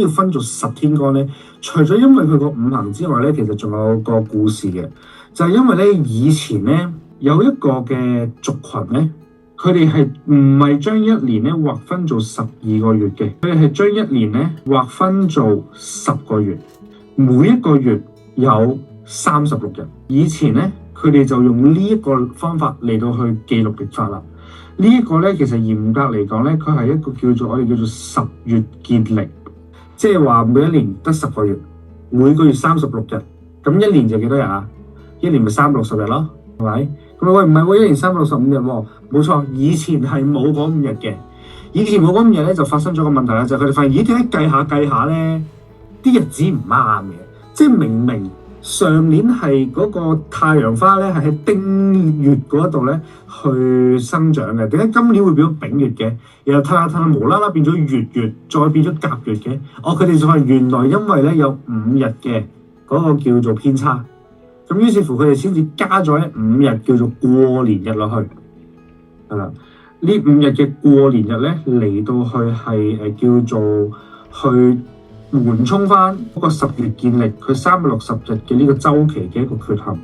分做10天干咧？除咗因為佢個五行之外咧，其實仲有個故事嘅，就係因為咧以前咧有一個嘅族群咧，佢哋係唔係將一年咧劃分做12個月嘅，佢哋係將一年咧劃分做10個月，每一個月有36日。以前咧佢哋就用呢一個方法嚟到去記錄曆法啦。呢一個咧其實嚴格嚟講咧，佢係一個我哋叫做10月見曆，即係話每一年得10個月，每個月36日，咁一年就幾多日啊？一年咪360日咯，係咪？咁喂唔係喎，一年365日喎，冇錯，以前係冇嗰5日嘅。以前冇嗰5日咧，就發生咗個問題啦，就係佢哋發現咦點解計下咧啲日子唔啱嘅，即係明明上年係嗰個太陽花咧係喺丁月嗰度咧去生長嘅，點解今年會變咗丙月嘅？然後睇下無啦啦變咗月，再變咗甲月嘅？佢哋就係原來因為咧有5日嘅嗰個叫做偏差，咁於是乎佢哋先至加咗5日叫做過年日落去，係啦。呢5日嘅過年日咧嚟到去係叫做去緩衝翻嗰個10月見曆佢360日嘅呢個週期嘅一個缺陷。